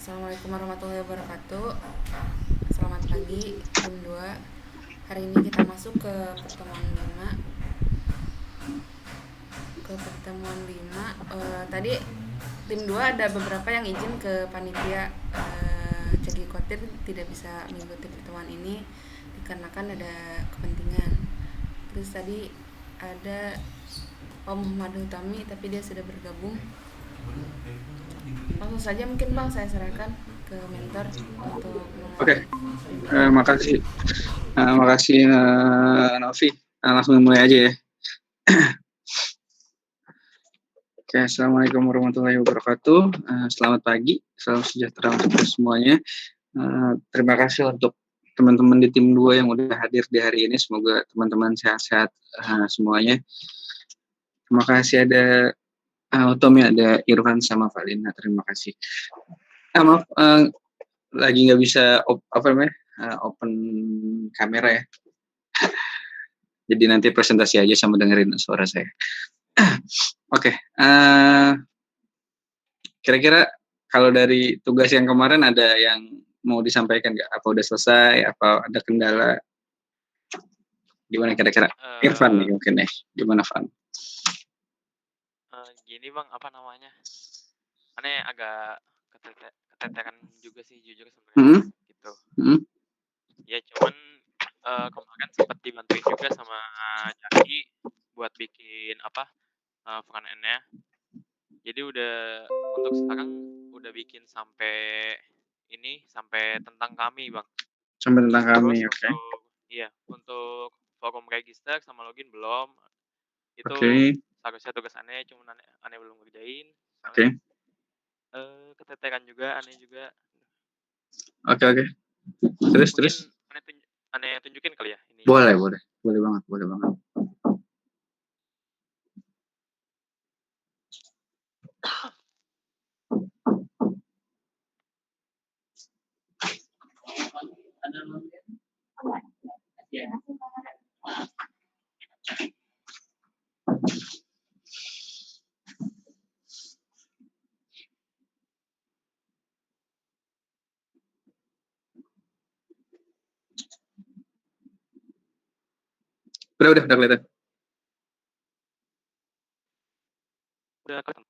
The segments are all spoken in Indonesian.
Assalamualaikum warahmatullahi wabarakatuh. Selamat pagi, tim 2. Hari ini kita masuk ke pertemuan 5. Tadi tim 2 ada beberapa yang izin ke panitia, Cegi Kotir tidak bisa mengikuti pertemuan ini dikarenakan ada kepentingan. Terus tadi ada Om Muhammad Hutami, tapi dia sudah bergabung. Langsung saja mungkin Bang, saya serahkan ke mentor untuk Oke, memulai. makasih, makasih Novi. Langsung mulai aja ya. Oke, assalamualaikum warahmatullahi wabarakatuh. Selamat pagi, salam sejahtera untuk kita semuanya. Terima kasih untuk teman-teman di tim 2 yang udah hadir di hari ini. Semoga teman-teman sehat-sehat semuanya. Terima kasih ada Tommy, ada Irfan sama Valina. Terima kasih. Maaf, lagi nggak bisa open kamera ya. Jadi nanti presentasi aja sama dengerin suara saya. Oke, kira-kira kalau dari tugas yang kemarin ada yang mau disampaikan nggak? Apa udah selesai? Apa ada kendala? Gimana kira-kira? Irfan nih mungkin ya. Gimana Van? Gini Bang, apa namanya? Aneh agak keteteran juga sih jujur sebenarnya gitu. Ya cuman kemarin sempat dibantuin juga sama Jaki buat bikin front end-nya. Jadi untuk sekarang udah bikin sampai tentang kami Bang. Sampai tentang kami, Terus oke. untuk forum register sama login belum. Itu seharusnya tugas aneh, cuman aneh belum ngerjain. Oke. Keteteran juga, aneh juga. Oke. Terus. Mungkin aneh tunjukin kali ya ini. Boleh banget. Udah kelihatan. Udah kelihatan.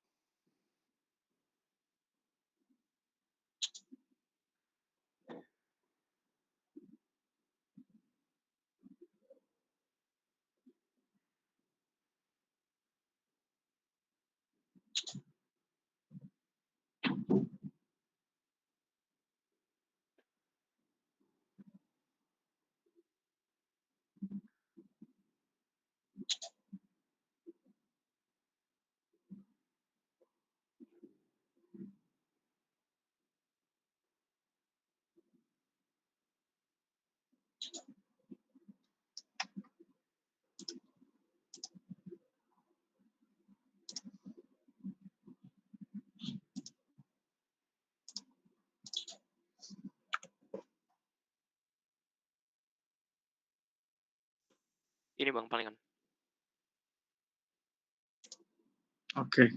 Ini Bang palingan. Oke.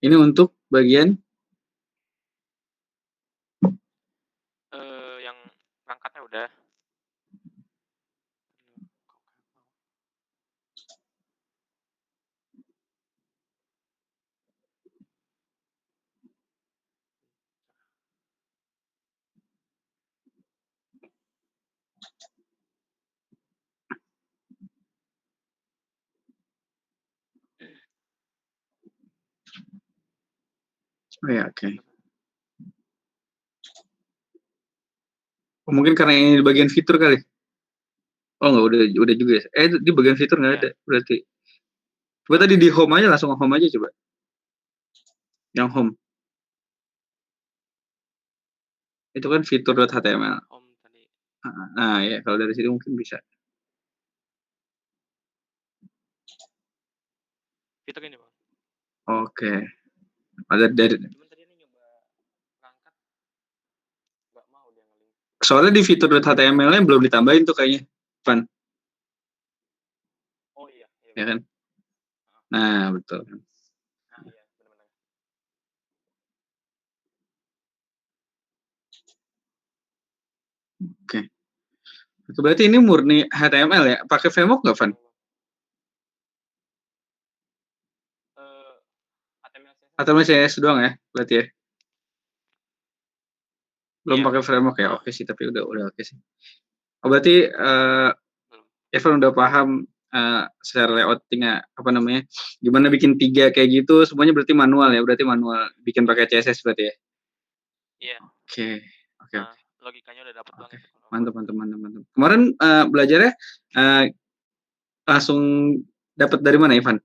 Ini untuk bagian Yang perangkatnya udah. oke. Mungkin karena ini di bagian fitur kali. Oh enggak, udah juga ya. Di bagian fitur nggak ada berarti. Coba tadi di home aja, langsung home aja coba. Yang home. Itu kan fitur.html. Home tadi. Nah ya, kalau dari situ mungkin bisa. Fitur ini Bang. Oke. Ada dari. Cuman tadi ini nyoba perangkat nggak mau dia ngelink. Soalnya di fitur.html-nya belum ditambahin tuh kayaknya, Van. Oh iya. Ya kan? Nah, betul. Nah iya, benar-benar. Berarti ini murni HTML ya? Pakai framework nggak, Van? HTML CSS doang ya, berarti ya? Belum Iya. pakai framework ya? Oke sih, tapi udah oke sih. Oh, berarti Evan udah paham secara layoutingnya apa namanya? Gimana bikin 3 kayak gitu? Semuanya berarti manual ya? Berarti manual bikin pakai CSS berarti ya? Iya. Oke. Logikanya udah dapet banget. Mantap. Kemarin belajarnya langsung dapat dari mana, Ivan?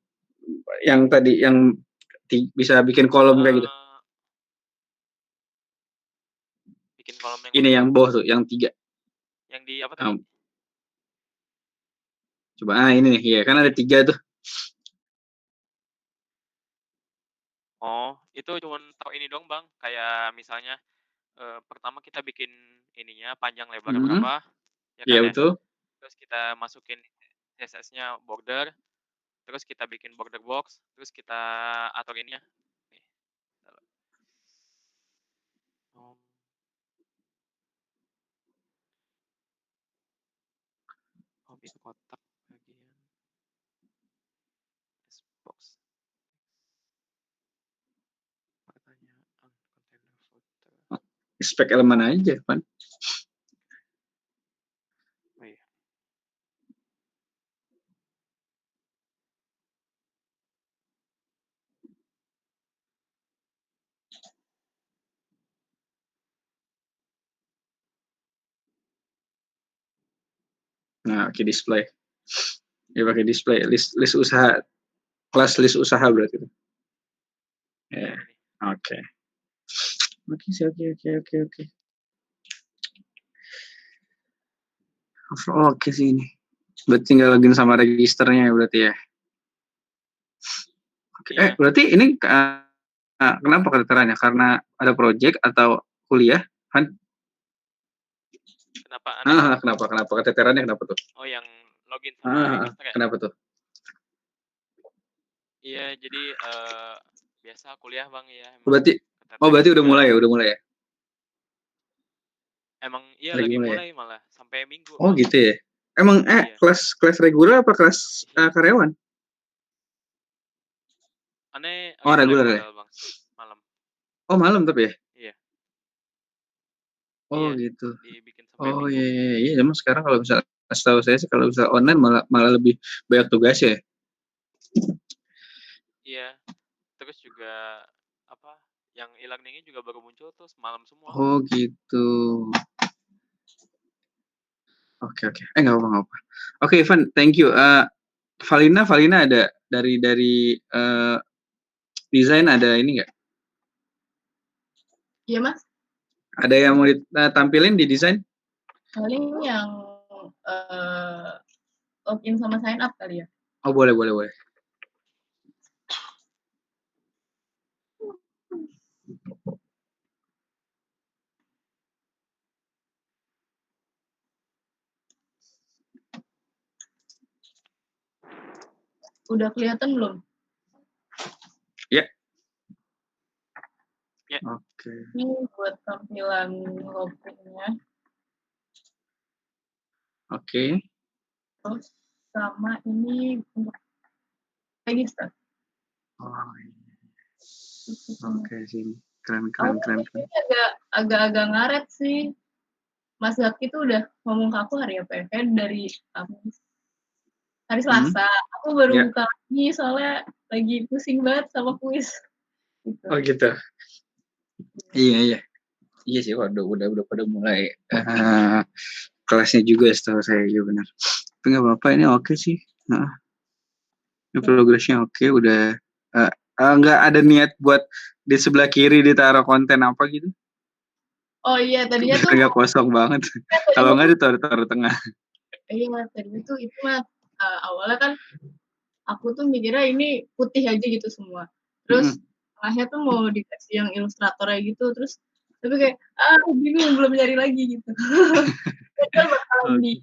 Yang tadi yang bisa bikin kolom kayak gitu. Bikin kolom Ini yang bawah tuh, yang 3. Yang di apa tadi? Coba ini nih, ya kan ada 3 tuh. Oh, itu cuman tahu ini dong, Bang. Kayak misalnya pertama kita bikin ininya panjang lebar berapa, ya kan ya? Betul. Terus kita masukin CSS-nya border, terus kita bikin border box, terus kita atur ininya. Bikin kotak bagian box. Pertanyaan container footer. Spek elemen aja, Van. Oh iya. Nah, oke, display. Ya pakai display, list usaha, kelas list usaha berarti. Ya. Oke. Oke. Oke sih ini. Berarti tinggal login sama registernya ya berarti ya. Oke. Berarti ini kenapa keteterannya? Karena ada project atau kuliah, kan? Kenapa keteterannya kenapa tuh? Oh, yang login sama register ya? Kenapa tuh? Iya, jadi biasa kuliah, Bang, ya. Berarti udah mulai ya? Emang iya lagi mulai malah sampai minggu. Oh, gitu ya. Emang kelas reguler apa kelas karyawan? Reguler ya? Bang. Malam. Oh, malam tapi ya? Iya. Oh, gitu. Dibikin sampai minggu. Iya, emang sekarang kalau bisa setahu saya sih kalau bisa online malah lebih banyak tugas ya. Iya. Terus juga apa? Yang e-learning-nya juga baru muncul tuh semalam semua. Oh, gitu. Oke. Nggak apa-apa. Oke, Ivan, thank you. Valina ada dari desain ada ini nggak? Iya, Mas. Ada yang mau ditampilin di desain? Paling yang login sama sign up kali ya. Oh, boleh. Udah kelihatan belum? Ya. Oke. Ini buat tampilan login-nya. Oke. Terus sama ini untuk register. Oh, iya. Oke sih, keren. Ini agak ngaret sih. Mas Zaki tuh udah ngomong ke aku hari apa ya? Kayak dari hari Selasa. Aku baru buka lagi soalnya lagi pusing banget sama kuis. Gitu. Oh gitu. Iya. Iya sih, udah pada mulai kelasnya juga setahu saya juga benar. Tapi nggak apa-apa, ini oke sih. Ini progresnya oke, udah nggak ada niat buat di sebelah kiri ditaruh konten apa gitu. Oh iya, tadinya tuh agak kosong banget. Kalau nggak ditaruh tengah. Iya, tadinya tuh itu mah awalnya kan aku tuh mikirnya ini putih aja gitu semua. Terus tengahnya tuh mau dikasih yang ilustratornya gitu, terus tapi kayak bingung belum nyari lagi gitu. Kita bakalan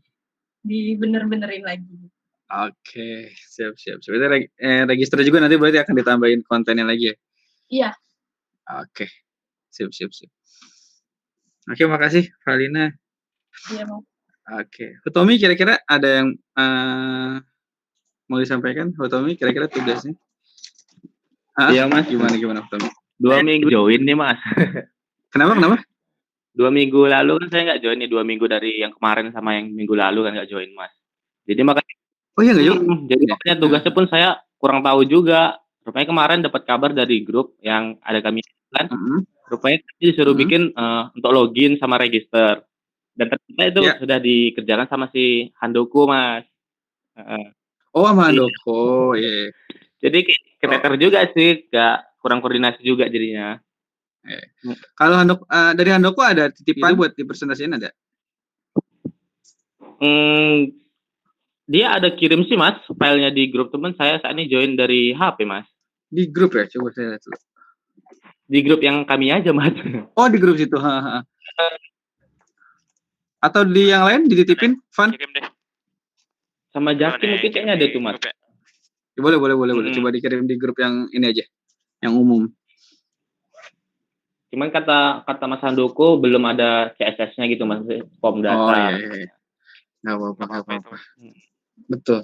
dibener-benerin lagi. Oke, siap. Berarti register juga nanti berarti akan ditambahin kontennya lagi ya? Iya. Oke, siap. Oke, makasih Valina. Iya, Mas. Oke. Hutomi kira-kira ada yang mau disampaikan? Hutomi kira-kira tugasnya? Iya Mas, Gimana Hutomi? 2 minggu join nih Mas. Kenapa? 2 minggu lalu kan saya nggak join nih, 2 minggu dari yang kemarin sama yang minggu lalu kan nggak join Mas. Jadi makanya, Oh iya nggak yuk? jadi makanya tugasnya pun saya kurang tahu juga. Rupanya kemarin dapat kabar dari grup yang ada kami kan, rupanya disuruh bikin untuk login sama register. Dan ternyata itu sudah dikerjakan sama si Handoko Mas. Oh sama Handoko, iya. Jadi keteter juga sih, kurang koordinasi juga jadinya. Kalau dari Handoko ada titipan buat dipresentasiin ada? Dia ada kirim sih Mas, filenya di grup teman saya saat ini join dari HP Mas. Di grup ya, coba saya lihat dulu. Di grup yang kami aja Mas. Oh di grup situ, Atau di yang lain dititipin, Van? Kirim deh. Sama Jaki mungkin kayaknya ada tuh Mas. Ya, boleh. Coba dikirim di grup yang ini aja, yang umum. Cuman kata Mas Handoko belum ada CSS-nya gitu Mas, form data. Oh iya. Nggak apa-apa. Betul.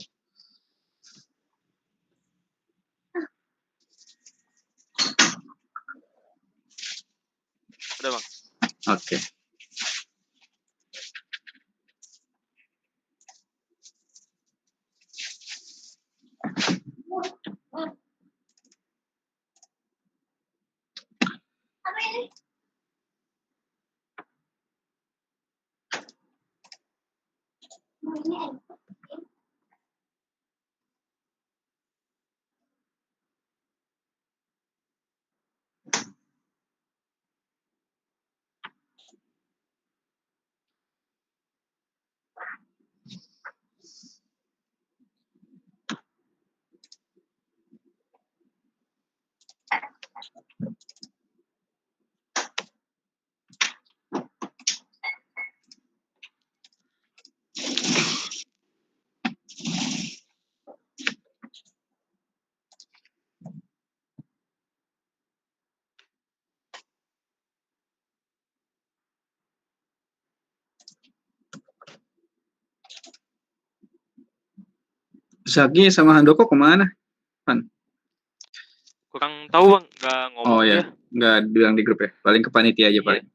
Udah Bang. Oke. Zaki sama Handoko kemana, Van? Kurang tahu Bang, nggak ngomong Oh ya, nggak bilang di grup ya, paling ke panitia aja paling.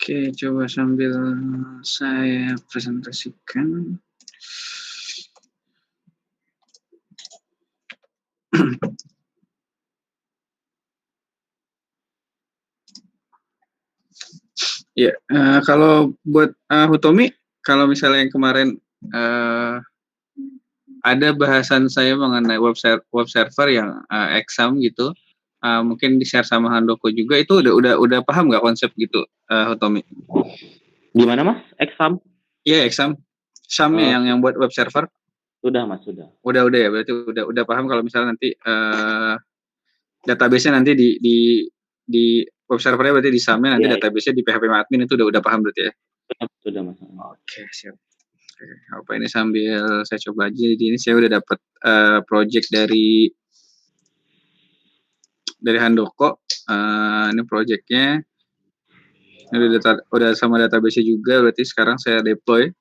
Oke, coba sambil saya presentasikan. Ya, kalau buat Hutomi, kalau misalnya yang kemarin ada bahasan saya mengenai web server yang exam gitu, mungkin di share sama Handoko juga, itu udah paham nggak konsep gitu, Hutomi? Gimana Mas? Exam? Iya, exam. Examnya yang buat web server. Sudah Mas, sudah. Udah ya, berarti udah paham kalau misalnya nanti database-nya nanti di web servernya berarti di SAM-nya nanti database-nya di PHP admin itu udah paham berarti ya? Sudah Mas. Oke, siap. Oke, apa ini sambil saya coba aja. Jadi ini saya udah dapat project dari Handoko. Ini projectnya. Ini udah sama database-nya juga, berarti sekarang saya deploy.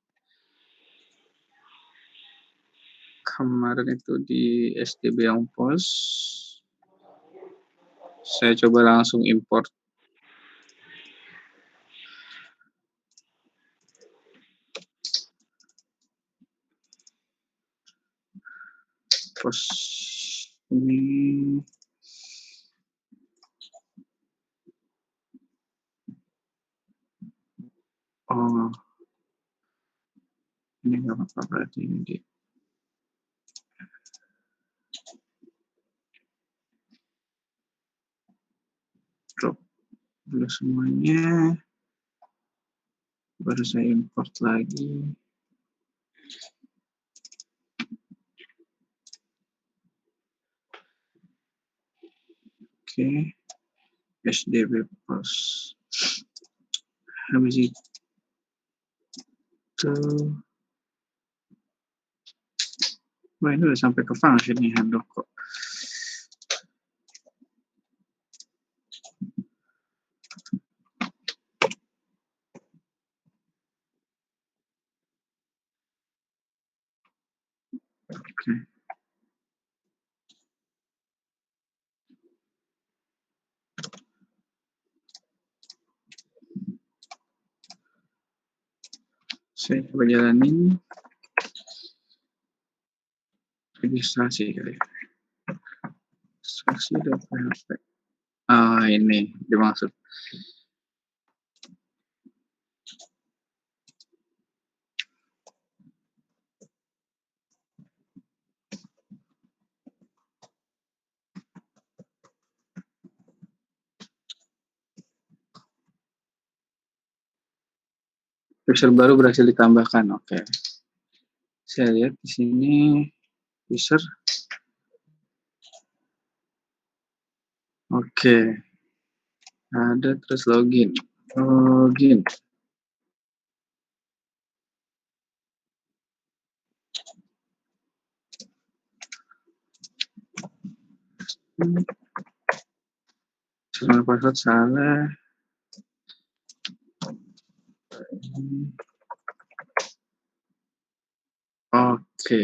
Kemarin itu di SDB yang post. Saya coba langsung import. Terus ini ini nggak apa-apa berarti ini di drop dulu semuanya, baru saya import lagi. Oke, SDB post. Habis itu, wah ini udah sampai ke function nih handle kok. Oke. Saya coba jalanin registrasi kali. Registrasi.php. Ini dimaksud. User baru berhasil ditambahkan. Oke. Saya lihat di sini user. Oke. Ada terus login. Login. Sama password salah. Oke.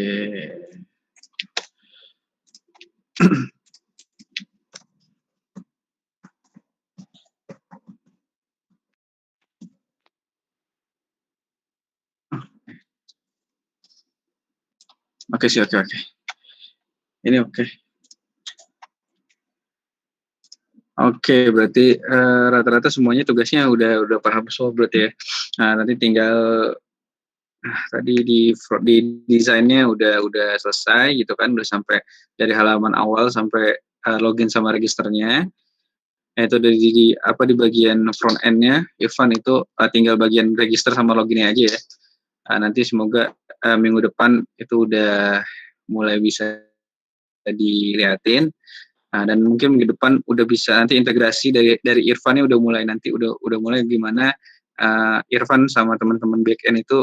Oke sih, oke. Ini oke. Oke, berarti rata-rata semuanya tugasnya udah paham semua berarti ya. Nah, nanti tinggal tadi di desainnya udah selesai gitu kan, udah sampai dari halaman awal sampai login sama registernya. Itu di bagian front end-nya, Irfan itu tinggal bagian register sama loginnya aja ya. Nanti semoga minggu depan itu udah mulai bisa dilihatin. Dan mungkin minggu depan udah bisa nanti integrasi dari Irfan udah mulai gimana Irfan sama teman-teman backend itu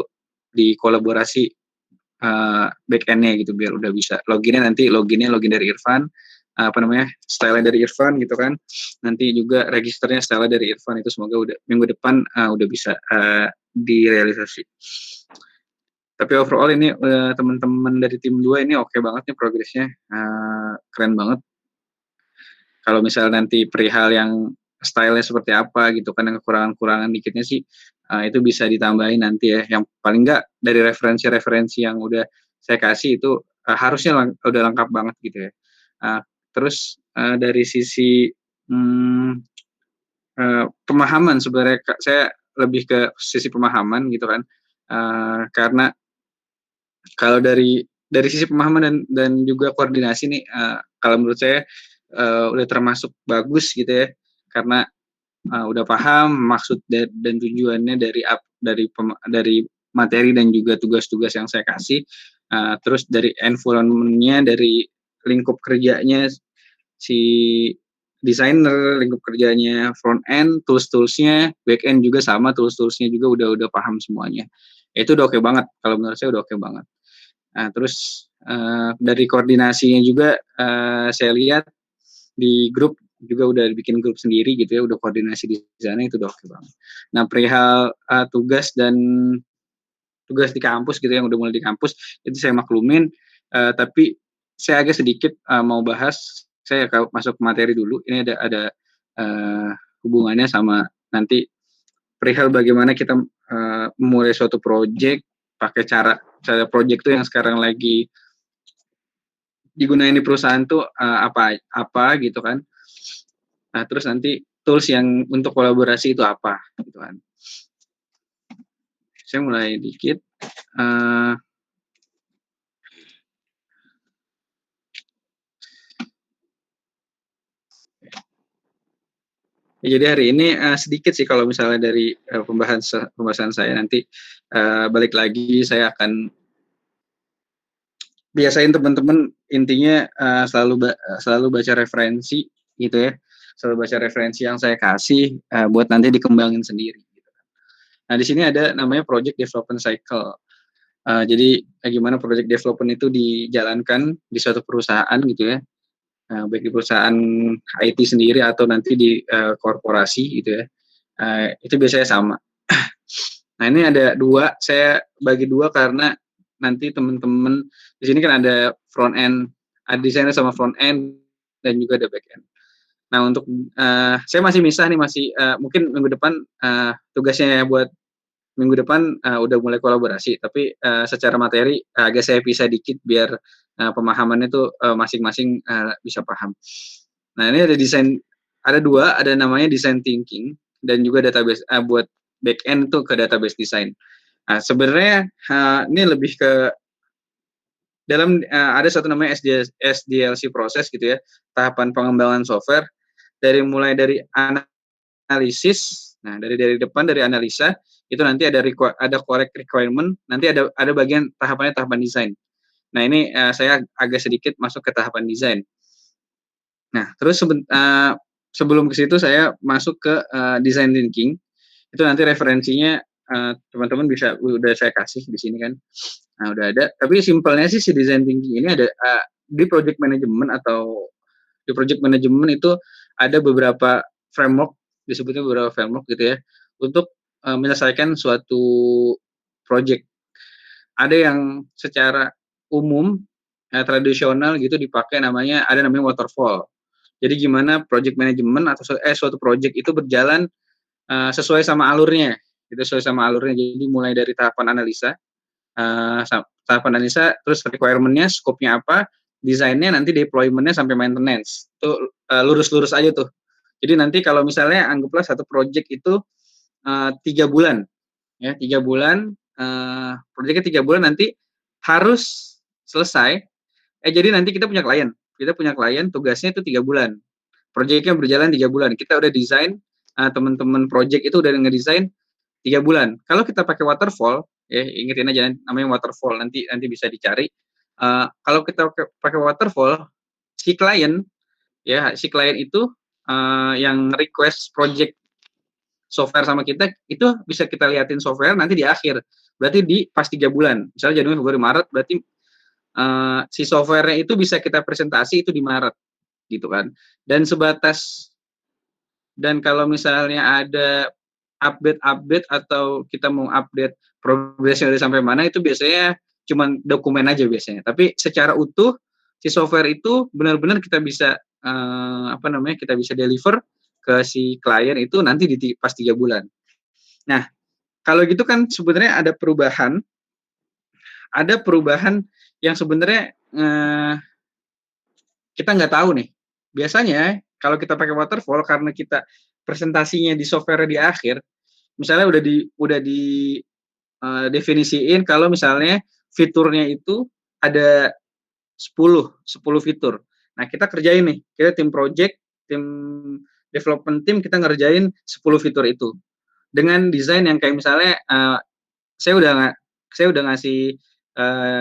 dikolaborasi backend-nya gitu biar udah bisa login dari Irfan, style dari Irfan gitu kan. Nanti juga registernya style dari Irfan, itu semoga udah minggu depan udah bisa direalisasi. Tapi overall ini teman-teman dari tim 2 ini oke banget nih progresnya, keren banget. Kalau misalnya nanti perihal yang style-nya seperti apa gitu kan, yang kekurangan-kurangan dikitnya sih itu bisa ditambahin nanti ya. Yang paling enggak dari referensi-referensi yang udah saya kasih itu harusnya udah lengkap banget gitu ya. Terus dari sisi pemahaman sebenarnya saya lebih ke sisi pemahaman gitu kan. Karena kalau dari sisi pemahaman dan juga koordinasi nih, kalau menurut saya udah termasuk bagus gitu ya, karena udah paham maksud dan tujuannya dari materi dan juga tugas-tugas yang saya kasih, terus dari environment-nya, dari lingkup kerjanya si desainer, lingkup kerjanya front end, tools-toolsnya, back end juga sama, tools-toolsnya juga udah paham semuanya. Itu udah oke banget, kalau menurut saya udah oke banget. Terus dari koordinasinya juga saya lihat di grup juga udah bikin grup sendiri gitu ya, udah koordinasi di sana, itu udah oke banget. Nah, perihal tugas di kampus gitu yang udah mulai di kampus itu saya maklumin, tapi saya agak sedikit mau bahas, saya masuk materi dulu. Ini ada hubungannya sama nanti perihal bagaimana kita memulai suatu project, pakai cara project itu yang sekarang lagi digunain di perusahaan tuh apa gitu kan. Nah, terus nanti tools yang untuk kolaborasi itu apa gitu kan. Saya mulai dikit. Jadi hari ini sedikit sih kalau misalnya dari pembahasan saya, nanti balik lagi saya akan biasain teman-teman intinya selalu baca referensi gitu ya, selalu baca referensi yang saya kasih buat nanti dikembangin sendiri. Gitu. Nah di sini ada namanya project development cycle. Jadi gimana project development itu dijalankan di suatu perusahaan gitu ya. Baik di perusahaan IT sendiri atau nanti di korporasi gitu ya, itu biasanya sama. Nah ini ada dua, saya bagi dua karena nanti teman-teman di sini kan ada front end, ada desainer sama front end dan juga ada back end. Nah untuk saya masih misah nih, masih mungkin minggu depan tugasnya buat minggu depan udah mulai kolaborasi, tapi secara materi agak saya pisah dikit biar pemahamannya tuh masing-masing bisa paham. Nah ini ada dua, ada namanya design thinking dan juga database buat back end tuh ke database design. Nah sebenarnya ini lebih ke dalam ada satu namanya SDLC proses gitu ya, tahapan pengembangan software mulai dari analisis. Nah dari depan dari analisa itu nanti ada correct requirement, nanti ada bagian tahapan desain. Nah ini saya agak sedikit masuk ke tahapan desain. Nah terus sebelum ke situ saya masuk ke design thinking. Itu nanti referensinya teman-teman udah saya kasih di sini kan. Nah udah ada. Tapi simpelnya sih si design thinking ini ada di project management atau di project management itu ada beberapa framework, disebutnya beberapa framework gitu ya, untuk menyelesaikan suatu project. Ada yang secara umum tradisional gitu dipakai ada namanya waterfall. Jadi gimana project management atau suatu project itu berjalan sesuai sama alurnya, gitu, sesuai sama alurnya. Jadi mulai dari tahapan analisa, terus requirement-nya, scope-nya apa, desainnya, nanti deployment-nya sampai maintenance. Itu lurus-lurus aja tuh. Jadi nanti kalau misalnya anggaplah satu project itu 3 bulan, ya 3 bulan, project-nya 3 bulan nanti harus selesai. Jadi nanti kita punya klien, tugasnya itu 3 bulan. Project-nya berjalan 3 bulan. Kita udah desain, teman-teman project itu udah ngedesain 3 bulan. Kalau kita pakai waterfall, ya ingetin aja namanya waterfall, nanti bisa dicari. Kalau kita pakai waterfall, si klien itu yang request project software sama kita, itu bisa kita liatin software nanti di akhir. Berarti pas 3 bulan. Misalnya Januari, Februari, Maret, berarti si software-nya itu bisa kita presentasi itu di Maret gitu kan. Dan kalau misalnya ada update atau kita mau update progresnya udah sampai mana, itu biasanya cuman dokumen aja biasanya. Tapi secara utuh si software itu benar-benar kita bisa kita bisa deliver ke si klien itu nanti pas 3 bulan. Nah, kalau gitu kan sebenarnya ada perubahan yang sebenarnya kita nggak tahu nih. Biasanya kalau kita pakai waterfall, karena kita presentasinya di software di akhir, misalnya udah di definisiin kalau misalnya fiturnya itu ada 10 fitur. Nah, kita kerjain nih, kita tim development team, kita ngerjain 10 fitur itu. Dengan desain yang kayak misalnya saya udah ngasih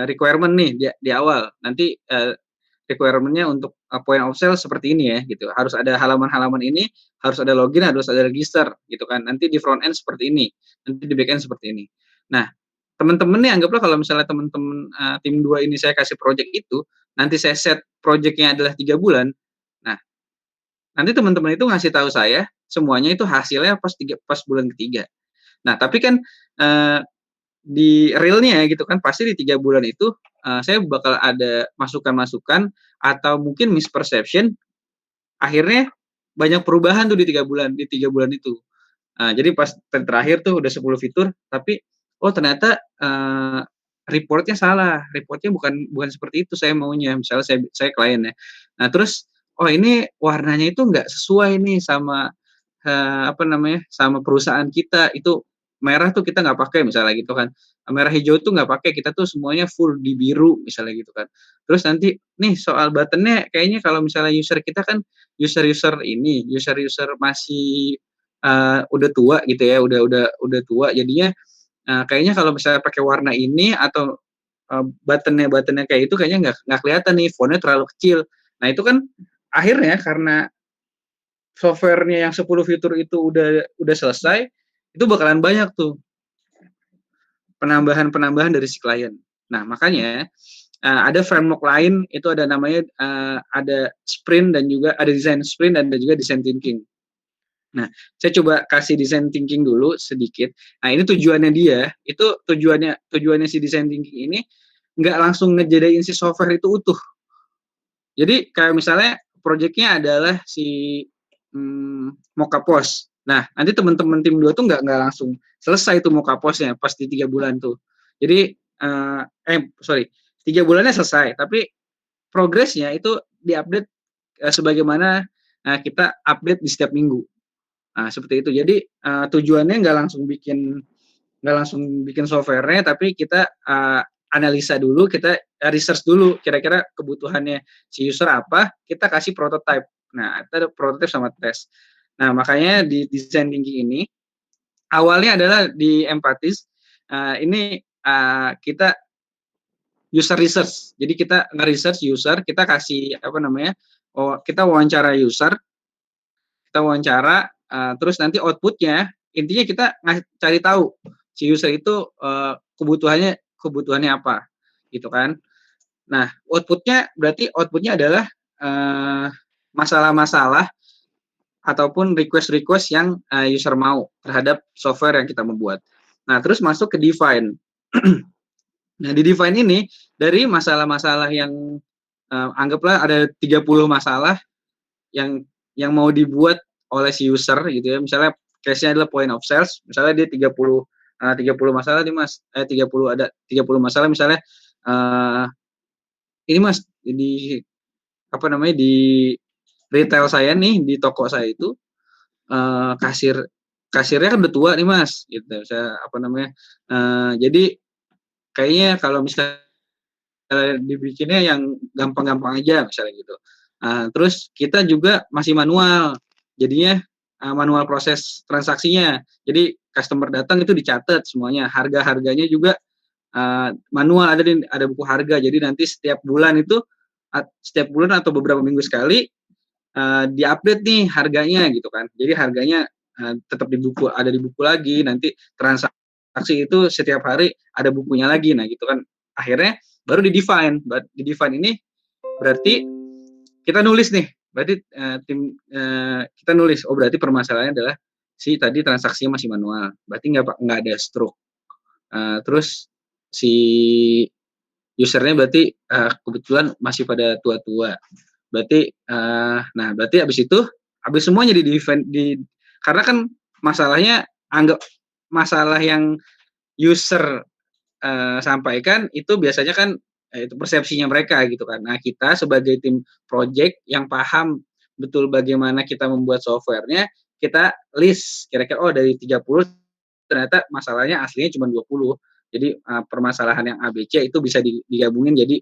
requirement nih di awal. Nanti requirement-nya untuk point of sale seperti ini ya gitu. Harus ada halaman-halaman ini, harus ada login, harus ada register gitu kan. Nanti di front end seperti ini, nanti di back end seperti ini. Nah, teman-teman nih anggaplah kalau misalnya teman-teman tim 2 ini saya kasih project itu, nanti saya set project-nya adalah 3 bulan. Nah, nanti teman-teman itu ngasih tahu saya semuanya itu hasilnya pas bulan ketiga. Nah, tapi kan di realnya gitu kan pasti di 3 bulan itu saya bakal ada masukan-masukan atau mungkin misperception, akhirnya banyak perubahan tuh di 3 bulan itu. Jadi pas terakhir tuh udah 10 fitur, tapi ternyata reportnya salah, reportnya bukan bukan seperti itu saya maunya. Misalnya saya klien ya. Nah terus, oh ini warnanya itu nggak sesuai nih sama apa namanya, sama perusahaan kita, itu merah tuh kita nggak pakai misalnya gitu kan, merah hijau tuh nggak pakai, kita tuh semuanya full di biru misalnya gitu kan. Terus nanti nih soal buttonnya kayaknya kalau misalnya user kita kan user-user ini, user-user masih udah tua gitu ya, udah tua, jadinya kayaknya kalau misalnya pakai warna ini atau buttonnya kayak itu kayaknya nggak kelihatan nih, fontnya terlalu kecil. Nah itu kan akhirnya karena softwarenya yang 10 fitur itu udah selesai, itu bakalan banyak tuh penambahan-penambahan dari si klien. Nah, makanya ada framework lain itu ada namanya ada sprint dan juga ada design sprint dan ada juga design thinking. Nah, saya coba kasih design thinking dulu sedikit. Nah, ini tujuannya dia, itu tujuannya si design thinking ini nggak langsung ngejadain si software itu utuh. Jadi kayak misalnya proyeknya adalah si mocha post. Nah, nanti teman-teman tim 2 tuh nggak langsung selesai tuh mocha postnya pas di 3 bulan tuh. Jadi, 3 bulannya selesai, tapi progresnya itu diupdate sebagaimana kita update di setiap minggu. Nah, seperti itu. Jadi, tujuannya nggak langsung bikin software-nya, tapi kita analisa dulu, kita research dulu kira-kira kebutuhannya si user apa, kita kasih prototype. Nah, itu ada prototype sama tes. Nah, makanya di design thinking ini awalnya adalah di empatis. Ini kita user research. Jadi kita nge-research user, kita kasih apa namanya? Kita wawancara user, kita wawancara, terus nanti outputnya intinya kita cari tahu si user itu kebutuhannya apa, gitu kan? Nah, outputnya adalah masalah-masalah ataupun request-request yang user mau terhadap software yang kita membuat. Nah, terus masuk ke define. Nah, di define ini dari masalah-masalah yang anggaplah ada 30 masalah yang mau dibuat oleh si user gitu ya. Misalnya case-nya adalah point of sales, misalnya dia 30 masalah nih Mas. 30 masalah misalnya ini Mas di apa namanya di retail saya nih, di toko saya itu kasirnya kan udah tua nih Mas gitu. Saya apa namanya jadi kayaknya kalau misalnya dibikinnya yang gampang-gampang aja misalnya gitu. Terus kita juga masih manual, jadinya manual proses transaksinya. Jadi customer datang itu dicatat semuanya, harga-harganya juga manual, ada buku harga. Jadi nanti setiap bulan atau beberapa minggu sekali diupdate nih harganya gitu kan. Jadi harganya tetap ada di buku lagi. Nanti transaksi itu setiap hari ada bukunya lagi. Nah gitu kan. Akhirnya baru di-define. Di-define ini berarti kita nulis nih. Berarti kita nulis. Oh berarti permasalahannya adalah si tadi transaksinya masih manual. Berarti nggak ada stroke. Terus si usernya berarti kebetulan masih pada tua-tua. Berarti berarti habis semuanya karena kan masalahnya anggap masalah yang user sampaikan itu biasanya kan itu persepsinya mereka gitu kan. Nah, kita sebagai tim project yang paham betul bagaimana kita membuat softwarenya, kita list kira-kira dari 30 ternyata masalahnya aslinya cuma 20. Jadi permasalahan yang ABC itu bisa digabungin jadi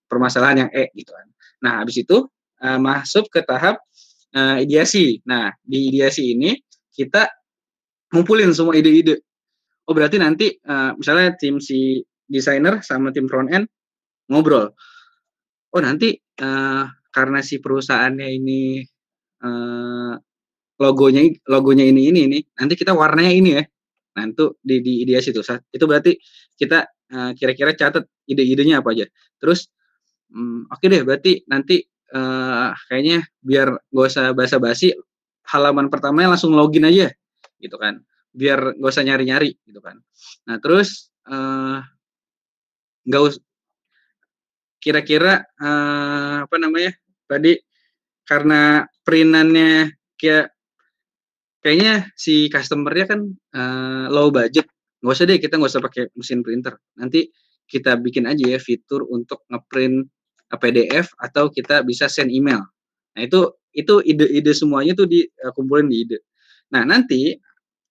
permasalahan yang E gitu kan. Nah, habis itu masuk ke tahap ideasi. Nah, di ideasi ini kita ngumpulin semua ide-ide. Oh, berarti nanti misalnya tim si desainer sama tim front end ngobrol. Oh, nanti karena si perusahaannya ini logonya ini, nanti kita warnanya ini ya. Nah, itu di ideasi itu. Itu berarti kita kira-kira catat ide-idenya apa aja. Terus oke deh, berarti nanti kayaknya biar gak usah basa-basi, halaman pertamanya langsung login aja, gitu kan. Biar gak usah nyari-nyari, gitu kan. Nah, terus nggak usah kira-kira apa namanya tadi karena perintannya kayaknya si customer-nya kan low budget, nggak usah deh, kita nggak usah pakai mesin printer. Nanti kita bikin aja ya fitur untuk ngeprint PDF atau kita bisa send email. Nah, itu ide-ide semuanya tuh dikumpulin di ide. Nah, nanti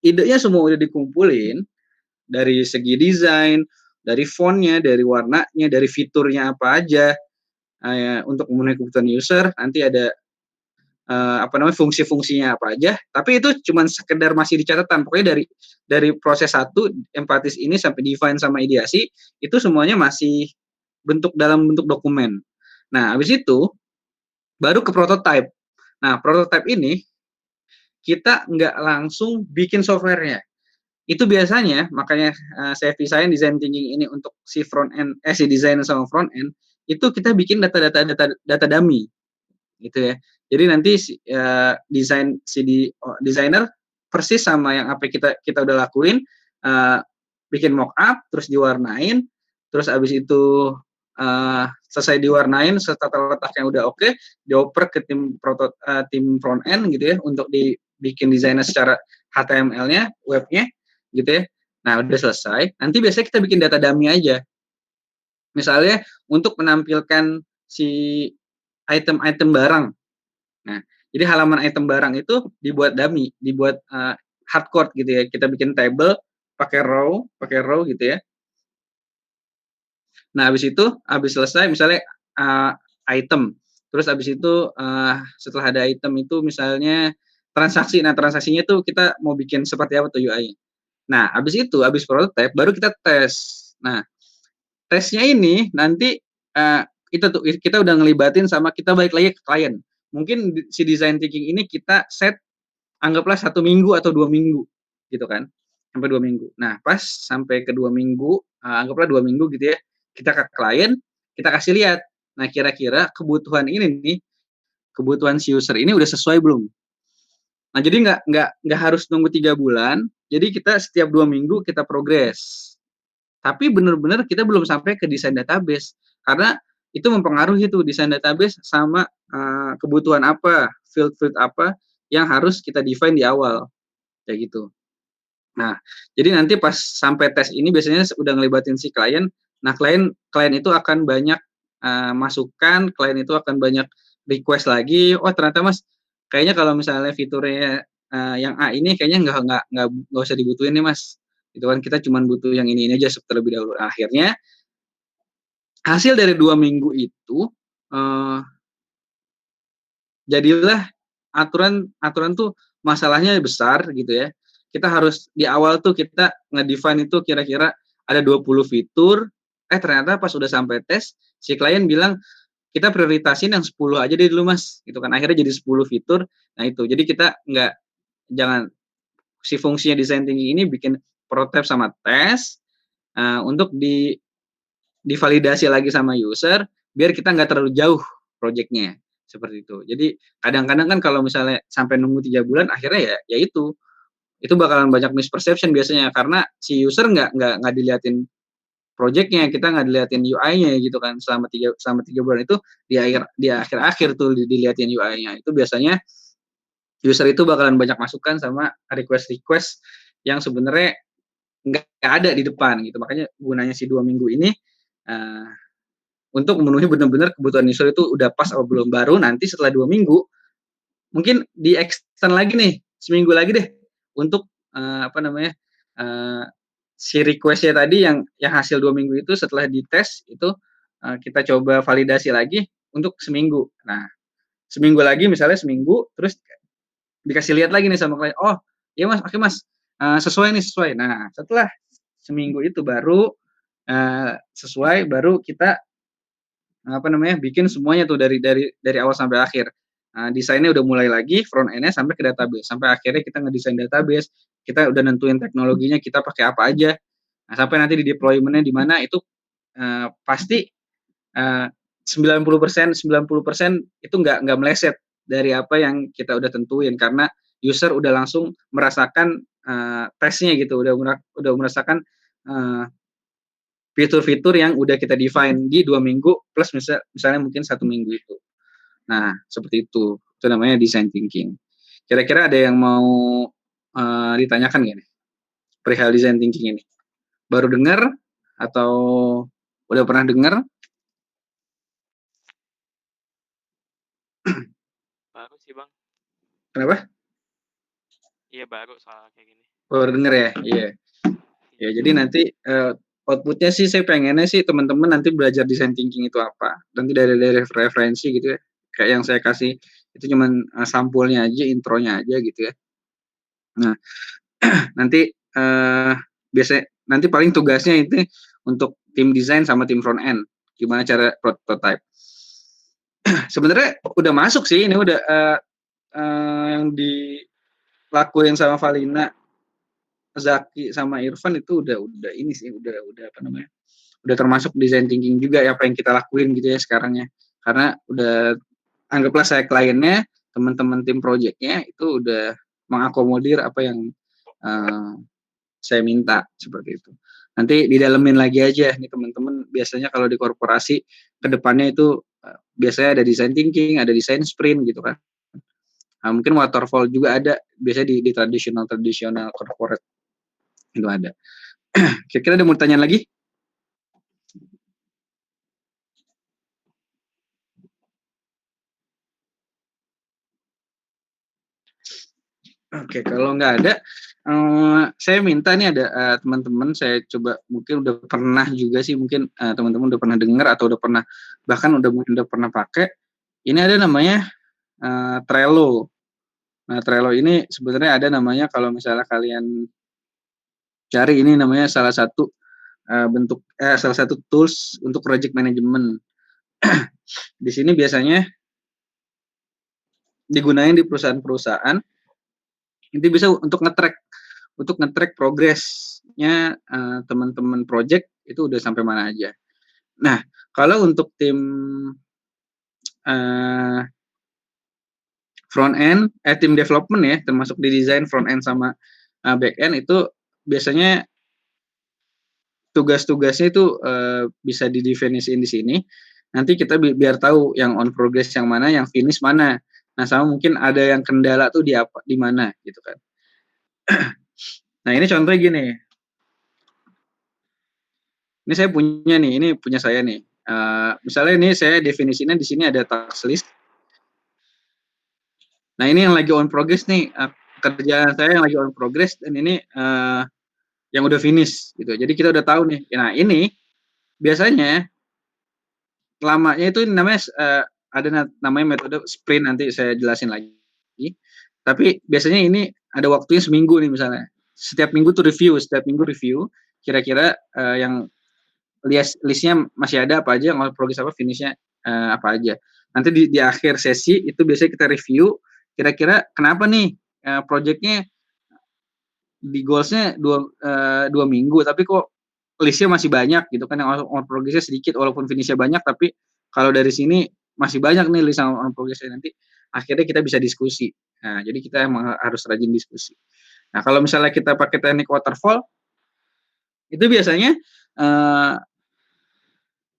idenya semua udah dikumpulin dari segi desain, dari fontnya, dari warnanya, dari fiturnya apa aja untuk memenuhi kebutuhan user. Nanti ada fungsi-fungsinya apa aja. Tapi itu cuma sekedar masih di catatan. Pokoknya dari proses satu empatis ini sampai define sama ideasi itu semuanya masih dalam bentuk dokumen. Nah, habis itu baru ke prototype. Nah, prototype ini kita nggak langsung bikin softwarenya. Itu biasanya, makanya saya pisahin design thinking ini untuk si front end, si designer sama front end, itu kita bikin data dummy, gitu ya. Jadi nanti designer persis sama yang apa kita udah lakuin, bikin mock up, terus diwarnain, terus abis itu selesai diwarnain, tata letaknya udah oke, dioper ke tim front end gitu ya, untuk dibikin desainnya secara HTML-nya, webnya, gitu ya. Nah, udah selesai. Nanti biasanya kita bikin data dummy aja. Misalnya untuk menampilkan si item-item barang. Nah, jadi halaman item barang itu dibuat dummy, dibuat hardcode gitu ya. Kita bikin table pakai row gitu ya. Nah, habis selesai misalnya item. Terus habis itu setelah ada item itu misalnya transaksi. Nah, transaksinya tuh kita mau bikin seperti apa tuh UI-nya. Nah, habis prototype baru kita tes. Nah, tesnya ini nanti kita udah ngelibatin sama kita balik lagi ke klien. Mungkin si design thinking ini kita set anggaplah 1 minggu atau 2 minggu gitu kan, sampai 2 minggu. Nah, pas sampai ke 2 minggu, anggaplah 2 minggu gitu ya, kita ke klien, kita kasih lihat. Nah, kira-kira kebutuhan ini nih, kebutuhan si user ini udah sesuai belum? Nah, jadi nggak harus nunggu 3 bulan. Jadi kita setiap 2 minggu kita progres. Tapi benar-benar kita belum sampai ke desain database karena itu mempengaruhi tuh desain database sama kebutuhan apa, field apa yang harus kita define di awal kayak gitu. Nah, jadi nanti pas sampai tes ini biasanya udah ngelibatin si klien. Nah, klien itu akan banyak masukan, klien itu akan banyak request lagi. Oh, ternyata Mas, kayaknya kalau misalnya fiturnya yang A ini kayaknya nggak usah dibutuhin nih Mas. Itu kan kita cuma butuh yang ini aja terlebih dahulu. Akhirnya hasil dari 2 minggu itu jadilah aturan tuh masalahnya besar gitu ya. Kita harus di awal tuh kita nge-define itu kira-kira ada 20 fitur. Ternyata pas udah sampai tes, si klien bilang kita prioritasin yang 10 aja deh dulu Mas. Gitu kan. Akhirnya jadi 10 fitur. Nah, itu. Jadi kita jangan si fungsinya design thinking ini bikin prototype sama tes untuk divalidasi lagi sama user biar kita nggak terlalu jauh projectnya seperti itu. Jadi kadang-kadang kan kalau misalnya sampai nunggu 3 bulan akhirnya ya itu bakalan banyak misperception biasanya karena si user nggak diliatin projectnya, kita nggak diliatin UI-nya gitu kan selama 3 bulan itu di akhir tuh diliatin UI-nya. Itu biasanya user itu bakalan banyak masukan sama request yang sebenarnya nggak ada di depan gitu. Makanya gunanya si 2 minggu ini untuk memenuhi benar-benar kebutuhan user itu udah pas atau belum. Baru nanti setelah 2 minggu mungkin di extend lagi nih, seminggu lagi deh untuk si request-nya tadi yang hasil 2 minggu itu setelah dites itu kita coba validasi lagi untuk seminggu. Nah, seminggu lagi misalnya seminggu terus dikasih lihat lagi nih sama klien. Oh, iya Mas, oke Mas. Sesuai. Nah, setelah seminggu itu baru sesuai baru kita bikin semuanya tuh dari awal sampai akhir. Desainnya udah mulai lagi front end-nya sampai ke database. Sampai akhirnya kita ngedesain database, kita udah nentuin teknologinya kita pakai apa aja. Nah, sampai nanti di deployment-nya di mana itu pasti 90% itu nggak meleset dari apa yang kita udah tentuin karena user udah langsung merasakan tesnya gitu, udah merasakan fitur-fitur yang udah kita define di 2 minggu plus misalnya mungkin 1 minggu itu. Nah, seperti itu. Itu namanya design thinking. Kira-kira ada yang mau ditanyakan nggak nih? Perihal design thinking ini. baru dengar atau udah pernah dengar? Baru sih Bang. Kenapa? Iya baru soal kayak gini. Baru dengar ya? Iya. Ya, jadi nanti outputnya sih saya pengennya sih teman-teman nanti belajar design thinking itu apa. Nanti dari referensi gitu ya. Kayak yang saya kasih itu cuman sampulnya aja, intronya aja gitu ya. Nah, nanti biasanya nanti paling tugasnya itu untuk tim desain sama tim front end. Gimana cara prototype. Sebenarnya udah masuk sih, ini udah yang dilakuin sama Valina, Zaki sama Irfan itu udah ini sih, udah apa namanya? Udah termasuk design thinking juga ya apa yang kita lakuin gitu ya sekarang ya. Karena udah anggaplah saya kliennya, teman-teman tim projectnya itu udah mengakomodir apa yang saya minta seperti itu. Nanti didalemin lagi aja nih teman-teman. Biasanya kalau di korporasi kedepannya itu biasanya ada design thinking, ada design sprint gitu kan. Nah, mungkin waterfall juga ada biasanya di tradisional corporate itu ada. Kira-kira ada mau tanya lagi? Oke, kalau nggak ada, saya minta nih ada teman-teman, saya coba mungkin udah pernah juga sih, mungkin teman-teman udah pernah dengar atau udah pernah, bahkan udah pernah pakai. Ini ada namanya Trello. Nah, Trello ini sebenarnya ada namanya kalau misalnya kalian cari, ini namanya salah satu salah satu tools untuk project management. Di sini biasanya digunakan di perusahaan-perusahaan. Ini bisa untuk nge-track progresnya teman-teman project itu udah sampai mana aja. Nah, kalau untuk tim front end, tim development ya, termasuk di desain front end sama back end itu biasanya tugas-tugasnya itu bisa didefinisiin di sini. Nanti kita biar tahu yang on progress yang mana, yang finish mana. Nah, sama mungkin ada yang kendala tuh di mana gitu kan. Nah, ini contohnya gini. Ini saya punya nih, ini punya saya nih. Misalnya ini saya definisinya di sini ada task list. Nah, ini yang lagi on progress nih, kerjaan saya yang lagi on progress, dan ini yang udah finish gitu. Jadi kita udah tahu nih. Nah, ini biasanya lamanya itu namanya ada namanya metode sprint, nanti saya jelasin lagi. Tapi biasanya ini ada waktunya seminggu nih misalnya. Setiap minggu tuh review, kira-kira yang listnya masih ada apa aja, yang progress apa, finishnya apa aja. Nanti di akhir sesi itu biasanya kita review, kira-kira kenapa nih projectnya di goalsnya 2 minggu, tapi kok listnya masih banyak gitu kan, yang on progressnya sedikit, walaupun finishnya banyak, tapi kalau dari sini masih banyak nih list on progressnya. Nanti akhirnya kita bisa diskusi. Nah, jadi kita emang harus rajin diskusi. Nah, kalau misalnya kita pakai teknik waterfall, itu biasanya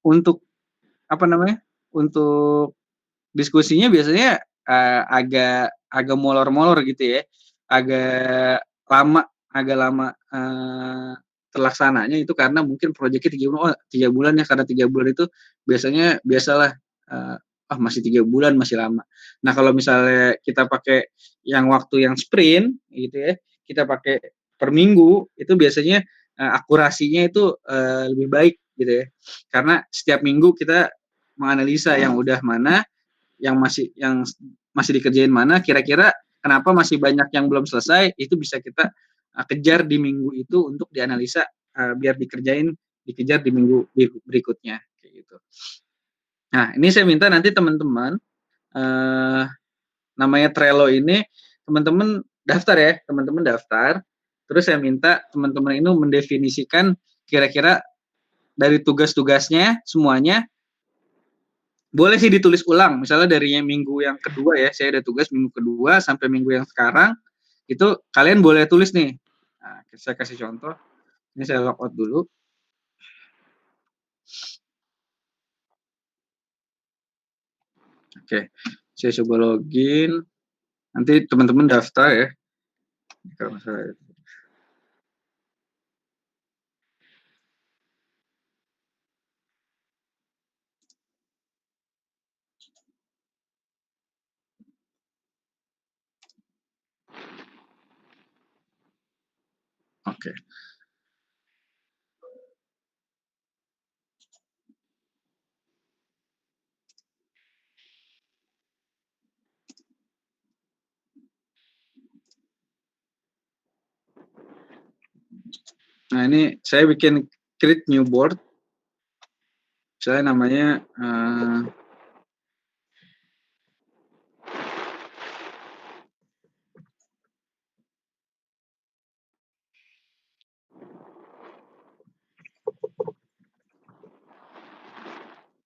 untuk apa namanya? Untuk diskusinya biasanya agak molor-molor gitu ya. Agak lama terlaksananya itu karena mungkin proyeknya 3 bulan ya, karena 3 bulan itu biasalah masih 3 bulan, masih lama. Nah, kalau misalnya kita pakai yang waktu yang sprint gitu ya, kita pakai per minggu, itu biasanya akurasinya itu lebih baik gitu ya. Karena setiap minggu kita menganalisa yang udah mana, yang masih dikerjain mana, kira-kira kenapa masih banyak yang belum selesai, itu bisa kita kejar di minggu itu untuk dianalisa biar dikejar di minggu berikutnya kayak gitu. Nah, ini saya minta nanti teman-teman namanya Trello ini teman-teman daftar ya, terus saya minta teman-teman ini mendefinisikan kira-kira dari tugas-tugasnya semuanya. Boleh sih ditulis ulang, misalnya dari minggu yang kedua ya, saya ada tugas minggu kedua sampai minggu yang sekarang, itu kalian boleh tulis nih. Nah, saya kasih contoh, ini saya logout dulu. Oke, saya coba login, nanti teman-teman daftar ya. Kalau saya Oke. Nah, ini saya bikin create new board. Saya namanya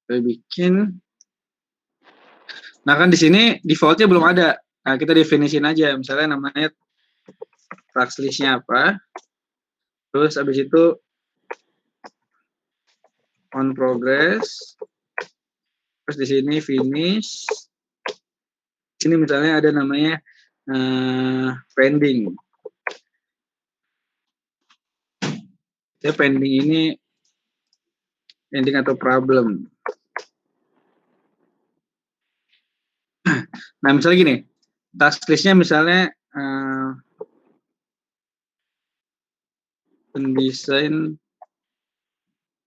saya bikin. Nah, kan di sini defaultnya belum ada. Nah, kita definisin aja. Misalnya namanya task list-nya apa. Terus habis itu on progress. Terus di sini finish. Sini misalnya ada namanya pending. Ya, pending ini pending atau problem. Nah, misalnya gini, task list-nya misalnya pendesain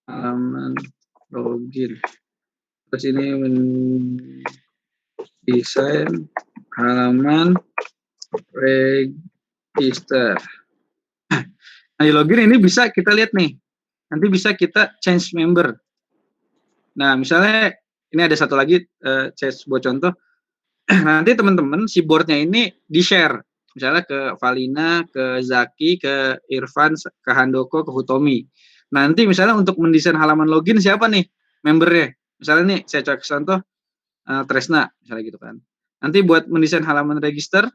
halaman login. Terus ini mendesain halaman register. Nah, di login ini bisa kita lihat nih. Nanti bisa kita change member. Nah, misalnya ini ada satu lagi change buat contoh. Nanti teman-teman si boardnya ini di-share. Misalnya ke Valina, ke Zaki, ke Irfan, ke Handoko, ke Hutomi. Nanti misalnya untuk mendesain halaman login siapa nih membernya? Misalnya nih saya contoh Tresna, misalnya gitu kan. Nanti buat mendesain halaman register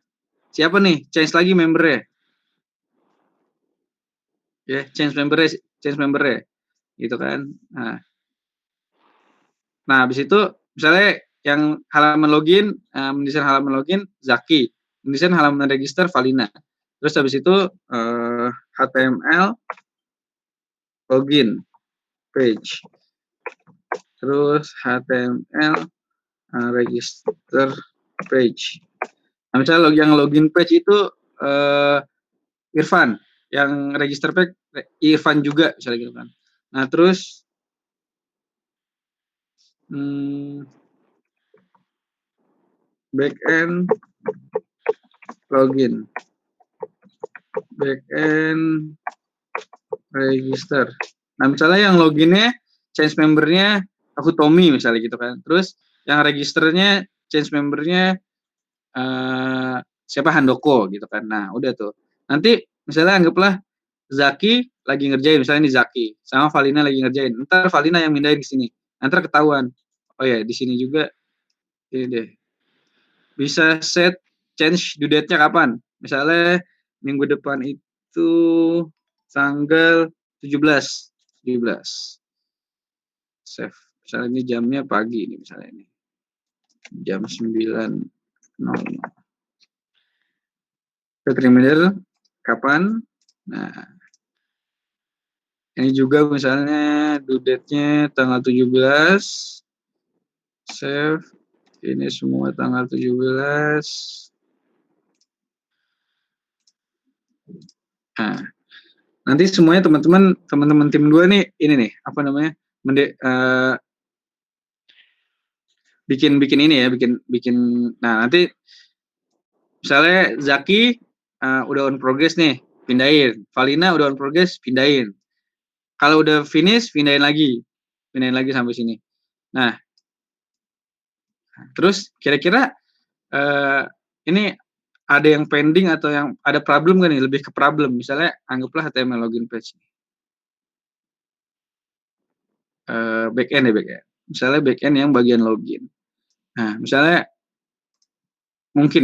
siapa nih? Change lagi membernya. Ya, change membernya. Gitu kan. Nah, habis itu misalnya yang halaman login, mendesain halaman login Zaki, mendesain halaman register Valina. Terus habis itu HTML login page. Terus HTML register page. Nah, misalnya yang login page itu Irfan, yang register page Irfan juga, misalnya gitu kan. Nah, terus backend login, backend register. Nah, misalnya yang loginnya change membernya Hutomi misalnya gitu kan. Terus yang registernya change membernya siapa Handoko gitu kan. Nah, udah tuh. Nanti misalnya anggaplah Zaki lagi ngerjain, misalnya ini Zaki sama Valina lagi ngerjain. Ntar Valina yang mindahin ke sini. Ntar ketahuan. Oh ya, di sini juga ini deh. Bisa set change due date-nya kapan? Misalnya minggu depan itu tanggal 17. Save. Misalnya ini jamnya pagi ini misalnya ini. Jam 9.00. Set reminder kapan? Nah, ini juga misalnya due date-nya tanggal 17. Save. Ini semua tanggal 17. Nah, nanti semuanya teman-teman tim 2 nih ini nih apa namanya? Bikin ini ya, bikin nah nanti misalnya Zaki udah on progress nih, pindahin. Valina udah on progress, pindahin. Kalau udah finish, pindahin lagi sampai sini. Nah, terus kira-kira ini ada yang pending atau yang ada problem kan nih? Lebih ke problem. Misalnya anggaplah HTML login page. Backend ya backend. Misalnya backend yang bagian login. Nah, misalnya mungkin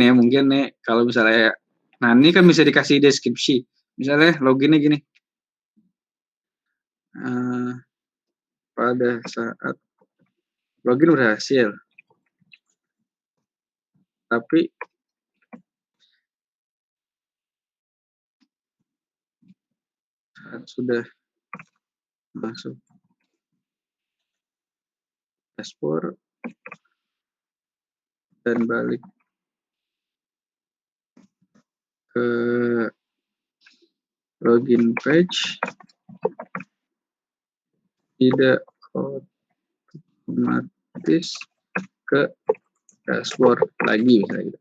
nih kalau misalnya, nah ini kan bisa dikasih deskripsi. Misalnya loginnya gini. Pada saat login berhasil, tapi saat sudah masuk dashboard dan balik ke login page tidak otomatis ke dashboard lagi misalnya gitu.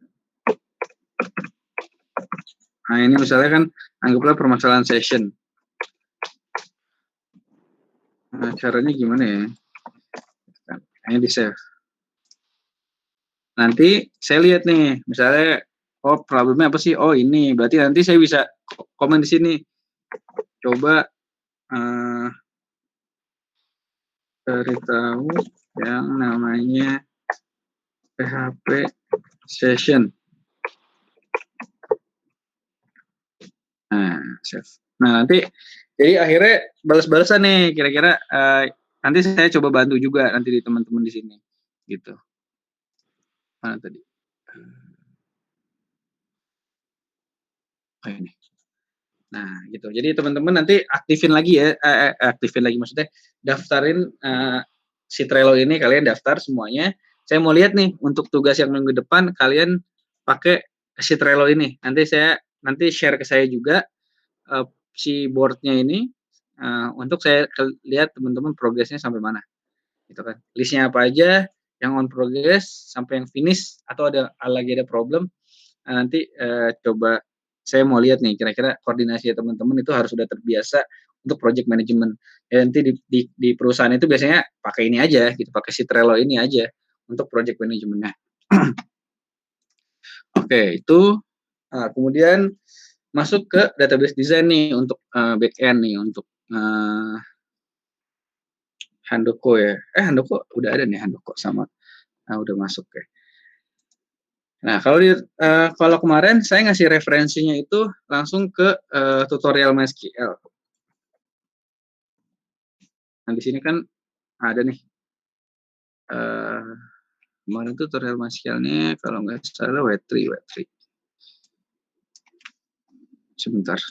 Nah ini misalnya kan anggaplah permasalahan session. Nah, caranya gimana ya? Hanya di save. Nanti saya lihat nih, misalnya, oh problemnya apa sih? Oh ini, berarti nanti saya bisa komen di sini. Coba cari tahu yang namanya PHP session. Nah, save. Nah nanti, jadi akhirnya balas-balasan nih, kira-kira nanti saya coba bantu juga nanti di teman-teman di sini, gitu. Mana tadi? Oh ini. Nah, gitu. Jadi teman-teman nanti aktifin lagi ya, aktifin lagi maksudnya daftarin si Trello ini, kalian daftar semuanya. Saya mau lihat nih untuk tugas yang minggu depan kalian pakai si Trello ini. Nanti share ke saya juga si boardnya ini untuk saya lihat teman-teman progresnya sampai mana. Gitu kan. Listnya apa aja, yang on progress sampai yang finish atau lagi ada problem. Nanti coba saya mau lihat nih kira-kira koordinasi teman-teman itu harus sudah terbiasa untuk project management. Ya, nanti di perusahaan itu biasanya pakai ini aja gitu, pakai si Trello ini aja untuk project manajemennya. Oke, itu kemudian masuk ke database design nih untuk backend nih untuk Handoko ya. Handoko udah ada nih Handoko sama udah masuk ya. Nah, kalau kemarin saya ngasih referensinya itu langsung ke tutorial MySQL. Nah, di sini kan ada nih kemarin tutorial MySQL-nya kalau nggak salah W3. Sebentar.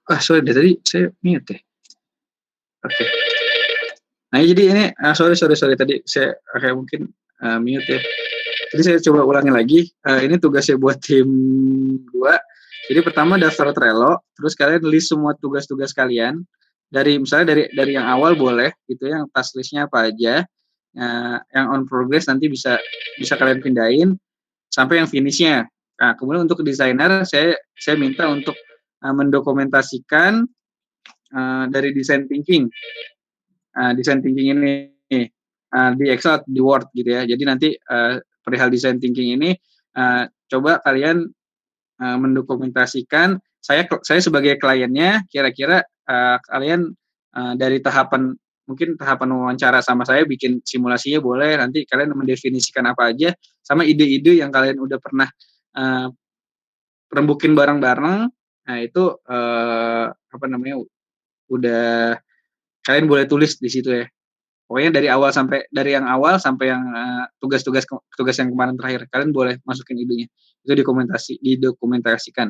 Sorry deh, tadi saya mute ya. Oke. Nah, jadi ini sorry tadi saya kayak mungkin mute ya. Jadi saya coba ulangi lagi. Ini tugasnya buat tim 2. Jadi pertama daftar Trello, terus kalian list semua tugas-tugas kalian dari misalnya dari yang awal boleh gitu ya, yang task listnya apa aja. Yang on progress nanti bisa kalian pindahin sampai yang finishnya. Nah, kemudian untuk desainer saya minta untuk mendokumentasikan dari design thinking. Design thinking ini di Excel, di Word gitu ya. Jadi nanti perihal design thinking ini coba kalian mendokumentasikan. Saya sebagai kliennya, kira-kira kalian dari mungkin tahapan wawancara sama saya bikin simulasinya boleh, nanti kalian mendefinisikan apa aja sama ide-ide yang kalian udah pernah rembukin bareng-bareng. Nah itu apa namanya, udah kalian boleh tulis di situ ya. Pokoknya dari yang awal sampai yang tugas yang kemarin terakhir, kalian boleh masukin idenya. Itu didokumentasikan.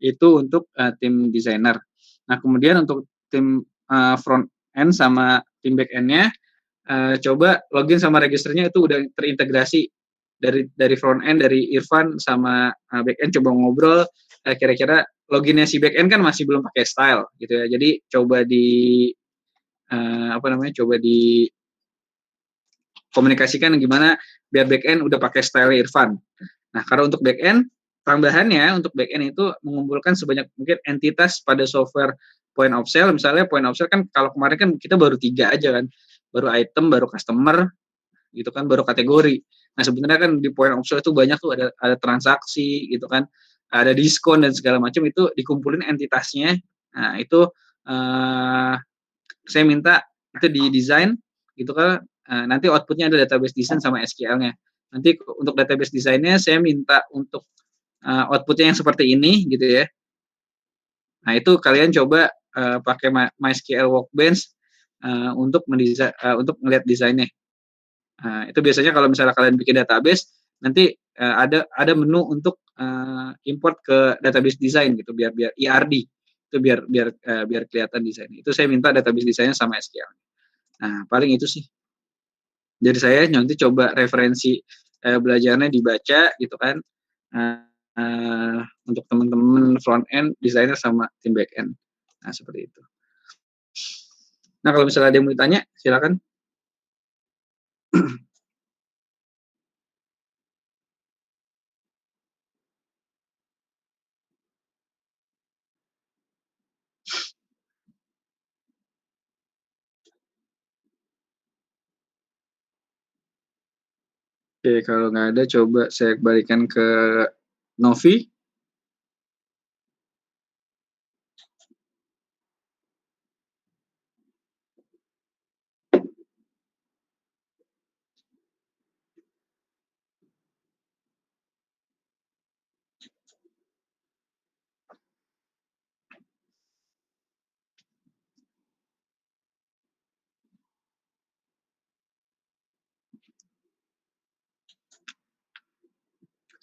Itu untuk tim desainer. Nah, kemudian untuk tim front end sama tim back end-nya, coba login sama registernya itu udah terintegrasi dari front end, dari Irfan sama back end, coba ngobrol. Kira-kira loginnya si back end kan masih belum pakai style gitu ya. Jadi coba coba di komunikasikan gimana biar back end udah pakai style Irfan. Nah, kalau untuk back end, tambahannya untuk back end itu mengumpulkan sebanyak mungkin entitas pada software point of sale. Misalnya point of sale kan kalau kemarin kan kita baru 3 aja kan, baru item, baru customer, gitu kan, baru kategori. Nah, sebenarnya kan di point of sale itu banyak tuh, ada transaksi gitu kan, ada diskon dan segala macam, itu dikumpulin entitasnya. Nah, itu saya minta itu di desain gitu kan. Nanti outputnya ada database design sama SQL-nya. Nanti untuk database desainnya saya minta untuk outputnya yang seperti ini gitu ya. Nah, itu kalian coba pakai MySQL Workbench untuk melihat desainnya. Itu biasanya kalau misalnya kalian bikin database, nanti ada menu untuk import ke database design gitu, biar ERD itu biar kelihatan desainnya. Itu saya minta database desainnya sama SQL. Nah, paling itu sih. Jadi saya nanti coba referensi belajarnya dibaca gitu kan, untuk teman-teman front end, desainer sama tim back end. Nah, seperti itu. Nah, kalau misalnya ada yang mau ditanya, silakan. Oke, kalau nggak ada, coba saya kembalikan ke Novi.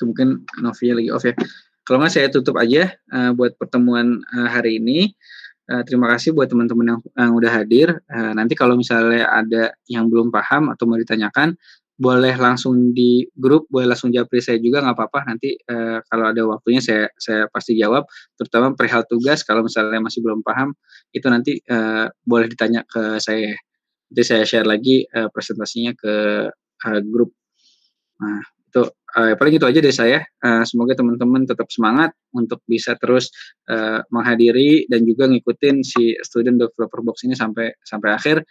Itu mungkin Novi lagi off ya. Kalau nggak, saya tutup aja buat pertemuan hari ini. Terima kasih buat teman-teman yang udah hadir. Nanti kalau misalnya ada yang belum paham atau mau ditanyakan, boleh langsung di grup, boleh langsung japri saya juga, nggak apa-apa. Nanti kalau ada waktunya saya pasti jawab, terutama perihal tugas. Kalau misalnya masih belum paham, itu nanti boleh ditanya ke saya. Nanti saya share lagi presentasinya ke grup. Nah, itu paling itu aja dari saya. Semoga teman-teman tetap semangat untuk bisa terus menghadiri dan juga ngikutin si Student Developer Box ini sampai akhir,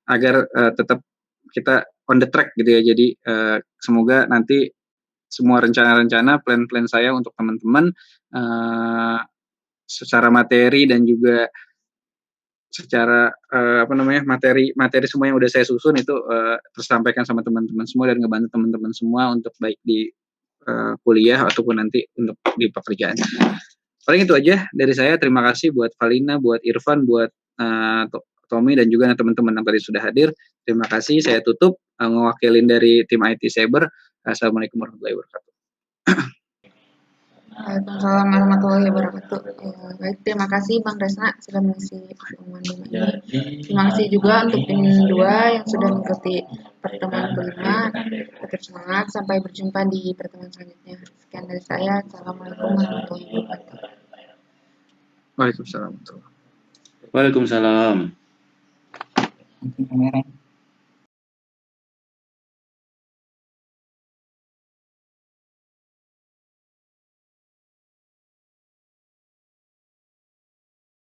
agar tetap kita on the track gitu ya. Jadi semoga nanti semua rencana-rencana, plan-plan saya untuk teman-teman secara materi dan juga secara materi semua yang udah saya susun itu tersampaikan sama teman-teman semua dan ngebantu teman-teman semua untuk baik di kuliah ataupun nanti untuk di pekerjaan. Paling itu aja dari saya. Terima kasih buat Valina, buat Irfan, buat Tommy dan juga teman-teman yang tadi sudah hadir. Terima kasih. Saya tutup ngewakilin dari tim IT Cyber. Assalamualaikum warahmatullahi wabarakatuh. Waalaikumsalam warahmatullahi wabarakatuh. Baik, terima kasih Bang Resna sudah mengisi pertemuan 5 ini. Terima kasih juga untuk tim 2 yang sudah mengikuti pertemuan kelima. Tetap semangat, sampai berjumpa di pertemuan selanjutnya. Sekian dari saya. Assalamualaikum warahmatullahi wabarakatuh. Waalaikumsalam. Waalaikumsalam. Kamera.